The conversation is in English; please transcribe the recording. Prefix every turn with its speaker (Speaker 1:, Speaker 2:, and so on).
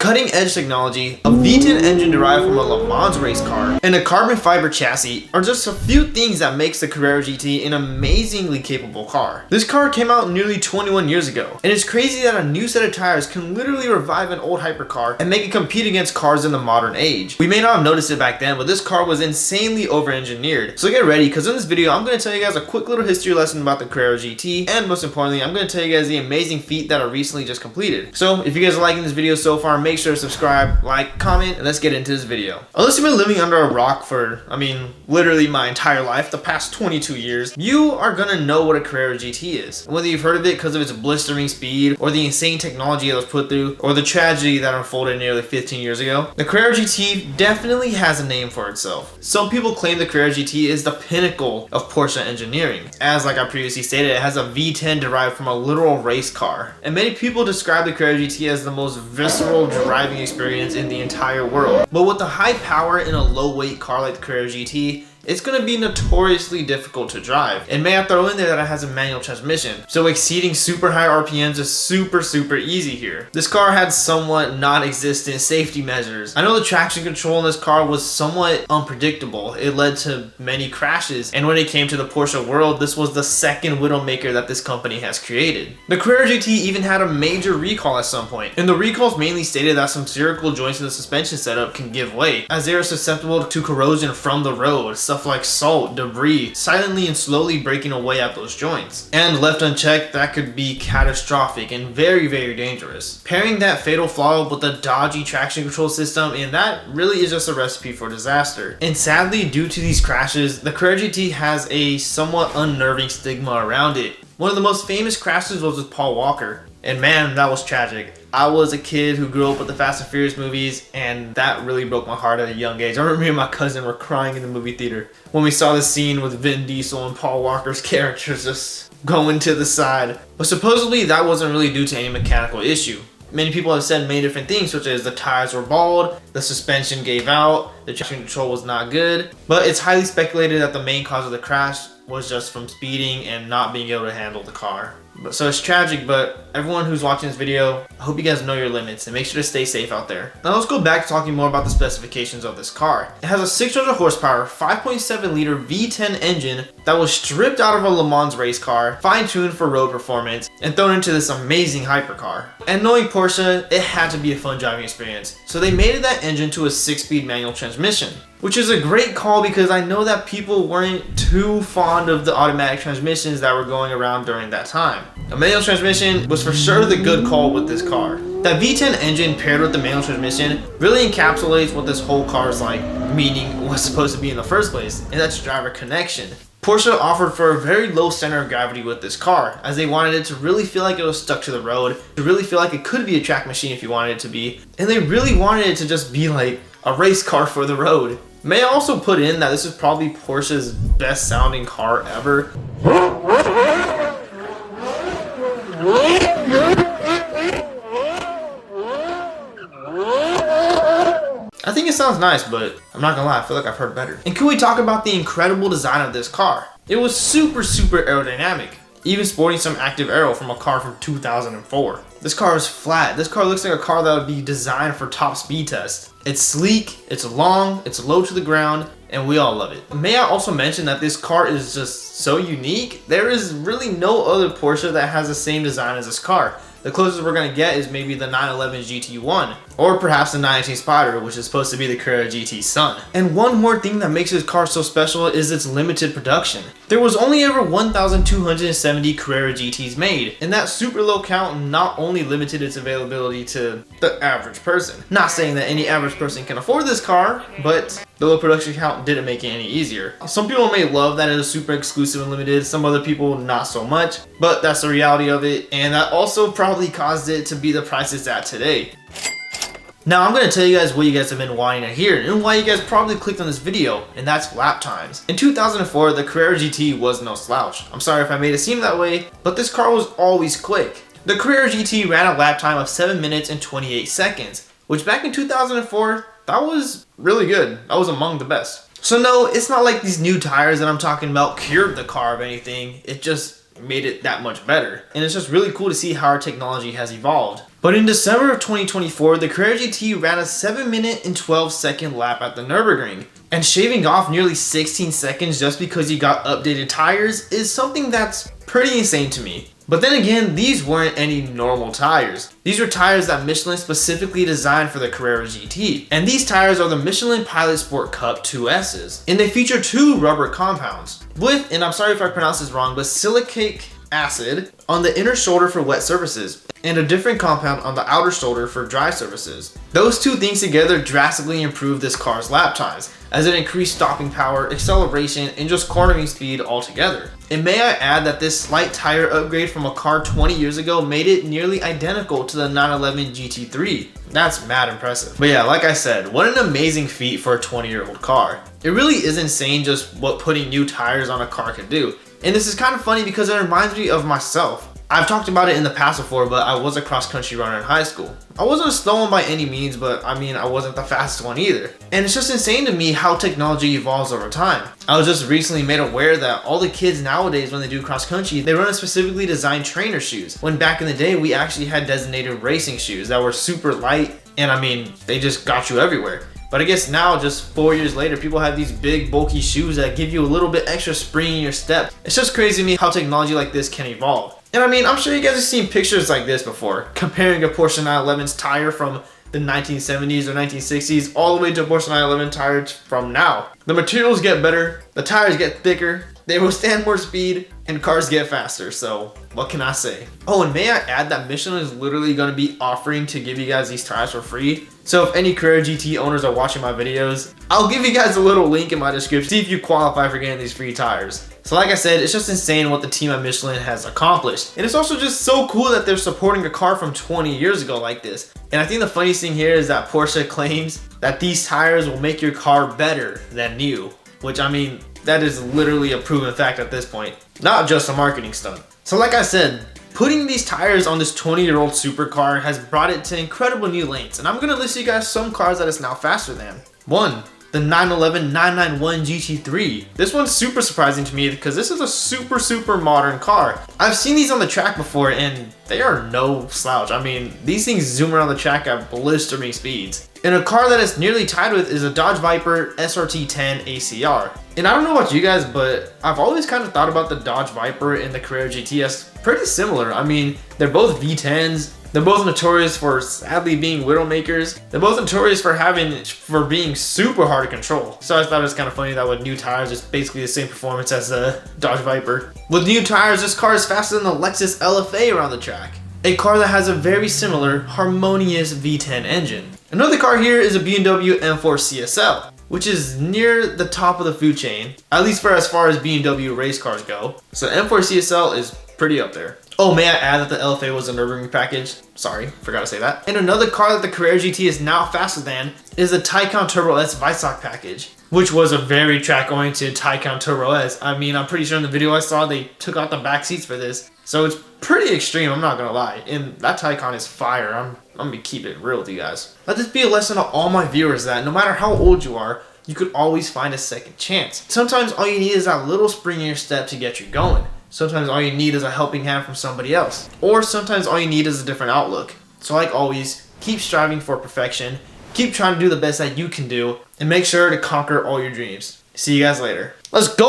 Speaker 1: cutting-edge technology, a V10 engine derived from a Le Mans race car, and a carbon fiber chassis are just a few things that makes the Carrera GT an amazingly capable car. This car came out nearly 21 years ago, and it's crazy that a new set of tires can literally revive an old hypercar and make it compete against cars in the modern age. We may not have noticed it back then, but this car was insanely over-engineered. So get ready, because in this video, I'm going to tell you guys a quick little history lesson about the Carrera GT, and most importantly, I'm going to tell you guys the amazing feat that I recently just completed. So if you guys are liking this video so far, make sure to subscribe, like, comment, and let's get into this video. Unless you've been living under a rock for, literally my entire life, the past 22 years, you are gonna know what a Carrera GT is. Whether you've heard of it because of its blistering speed, or the insane technology that was put through, or the tragedy that unfolded nearly 15 years ago, the Carrera GT definitely has a name for itself. Some people claim the Carrera GT is the pinnacle of Porsche engineering, as like I previously stated, it has a V10 derived from a literal race car. And many people describe the Carrera GT as the most visceral driving experience in the entire world. But with the high power in a low weight car like the Carrera GT, it's going to be notoriously difficult to drive. And may I throw in there that it has a manual transmission, so exceeding super high RPMs is super easy here. This car had somewhat non-existent safety measures. I know the traction control in this car was somewhat unpredictable. It led to many crashes, and when it came to the Porsche world, this was the second widowmaker that this company has created. The Carrera GT even had a major recall at some point, and the recalls mainly stated that some spherical joints in the suspension setup can give way, as they are susceptible to corrosion from the road, stuff like salt, debris, silently and slowly breaking away at those joints. And left unchecked, that could be catastrophic and very dangerous. Pairing that fatal flaw with a dodgy traction control system, and that really is just a recipe for disaster. And sadly, due to these crashes, the Carrera GT has a somewhat unnerving stigma around it. One of the most famous crashes was with Paul Walker, and man, that was tragic. I was a kid who grew up with the Fast and Furious movies, and that really broke my heart at a young age. I remember me and my cousin were crying in the movie theater when we saw the scene with Vin Diesel and Paul Walker's characters just going to the side. But supposedly that wasn't really due to any mechanical issue. Many people have said many different things, such as the tires were bald, the suspension gave out, the traction control was not good, but it's highly speculated that the main cause of the crash was just from speeding and not being able to handle the car. So it's tragic, but everyone who's watching this video, I hope you guys know your limits and make sure to stay safe out there. Now let's go back to talking more about the specifications of this car. It has a 600 horsepower, 5.7 liter V10 engine that was stripped out of a Le Mans race car, fine-tuned for road performance, and thrown into this amazing hypercar. And knowing Porsche, it had to be a fun driving experience, so they mated that engine to a 6-speed manual transmission. Which is a great call because I know that people weren't too fond of the automatic transmissions that were going around during that time. A manual transmission was for sure the good call with this car. That V10 engine paired with the manual transmission really encapsulates what this whole car's meaning was supposed to be in the first place, and that's driver connection. Porsche offered for a very low center of gravity with this car, as they wanted it to really feel like it was stuck to the road, to really feel like it could be a track machine if you wanted it to be, and they really wanted it to just be like a race car for the road. May I also put in that this is probably Porsche's best sounding car ever. I think it sounds nice, but I'm not gonna lie, I feel like I've heard better. And can we talk about the incredible design of this car? It was super aerodynamic, even sporting some active aero from a car from 2004. This car is flat. This car looks like a car that would be designed for top speed tests. It's sleek, it's long, it's low to the ground, and we all love it. May I also mention that this car is just so unique. There is really no other Porsche that has the same design as this car. The closest we're going to get is maybe the 911 GT1, or perhaps the 918 Spider, which is supposed to be the Carrera GT's son. And one more thing that makes this car so special is its limited production. There was only ever 1,270 Carrera GTs made, and that super low count not only limited its availability to the average person. Not saying that any average person can afford this car, but the low production count didn't make it any easier. Some people may love that it is super exclusive and limited, some other people not so much, but that's the reality of it, and that also probably caused it to be the price it's at today. Now I'm going to tell you guys what you guys have been wanting to hear and why you guys probably clicked on this video, and that's lap times. In 2004, the Carrera GT was no slouch. I'm sorry if I made it seem that way, but this car was always quick. The Carrera GT ran a lap time of 7 minutes and 28 seconds, which back in 2004, that was really good. That was among the best. So no, it's not like these new tires that I'm talking about cured the car of anything. It just made it that much better. And it's just really cool to see how our technology has evolved. But in December of 2024, the Carrera GT ran a 7-minute and 12-second lap at the Nürburgring. And shaving off nearly 16 seconds just because you got updated tires is something that's pretty insane to me. But then again, these weren't any normal tires. These were tires that Michelin specifically designed for the Carrera GT. And these tires are the Michelin Pilot Sport Cup 2S's. And they feature 2 rubber compounds with, and I'm sorry if I pronounce this wrong, but silicate acid on the inner shoulder for wet surfaces and a different compound on the outer shoulder for dry surfaces. Those 2 things together drastically improved this car's lap times, as it increased stopping power, acceleration, and just cornering speed altogether. And may I add that this slight tire upgrade from a car 20 years ago made it nearly identical to the 911 GT3. That's mad impressive. But yeah, like I said, what an amazing feat for a 20-year-old car. It really is insane just what putting new tires on a car can do. And this is kind of funny because it reminds me of myself. I've talked about it in the past before, but I was a cross-country runner in high school. I wasn't a slow one by any means, but I mean, I wasn't the fastest one either. And it's just insane to me how technology evolves over time. I was just recently made aware that all the kids nowadays, when they do cross-country, they run a specifically designed trainer shoes. When back in the day, we actually had designated racing shoes that were super light, and I mean, they just got you everywhere. But I guess now, just 4 years later, people have these big, bulky shoes that give you a little bit extra spring in your step. It's just crazy to me how technology like this can evolve. And I mean, I'm sure you guys have seen pictures like this before, comparing a Porsche 911's tire from the 1970s or 1960s all the way to a Porsche 911 tire from now. The materials get better, the tires get thicker, they withstand more speed, and cars get faster, so what can I say? Oh, and may I add that Michelin is literally going to be offering to give you guys these tires for free. So if any Carrera GT owners are watching my videos, I'll give you guys a little link in my description, see if you qualify for getting these free tires. So like I said, it's just insane what the team at Michelin has accomplished. And it's also just so cool that they're supporting a car from 20 years ago like this. And I think the funniest thing here is that Porsche claims that these tires will make your car better than new. Which, I mean, that is literally a proven fact at this point. Not just a marketing stunt. So like I said, putting these tires on this 20-year-old supercar has brought it to incredible new lanes. And I'm going to list you guys some cars that it's now faster than. 1. The 911 991 GT3. This one's super surprising to me because this is a super modern car. I've seen these on the track before and they are no slouch. I mean, these things zoom around the track at blistering speeds. And a car that it's nearly tied with is a Dodge Viper SRT10 ACR. And I don't know about you guys, but I've always kind of thought about the Dodge Viper and the Carrera GT as pretty similar. I mean, they're both V10s. They're both notorious for sadly being widowmakers. They're both notorious for being super hard to control. So I thought it was kind of funny that with new tires, it's basically the same performance as the Dodge Viper. With new tires, this car is faster than the Lexus LFA around the track. A car that has a very similar, harmonious V10 engine. Another car here is a BMW M4 CSL, which is near the top of the food chain, at least for as far as BMW race cars go. So M4 CSL is pretty up there. Oh, may I add that the LFA was a Nürburgring package? Sorry, forgot to say that. And another car that the Carrera GT is now faster than is the Taycan Turbo S Weissach package, which was a very track-oriented Taycan Turbo S. I mean, I'm pretty sure in the video I saw they took out the back seats for this. So it's pretty extreme, I'm not gonna lie. And that Taycan is fire. I'm gonna keep it real with you guys. Let this be a lesson to all my viewers that no matter how old you are, you could always find a second chance. Sometimes all you need is that little spring in your step to get you going. Sometimes all you need is a helping hand from somebody else. Or sometimes all you need is a different outlook. So like always, keep striving for perfection, keep trying to do the best that you can do, and make sure to conquer all your dreams. See you guys later. Let's go!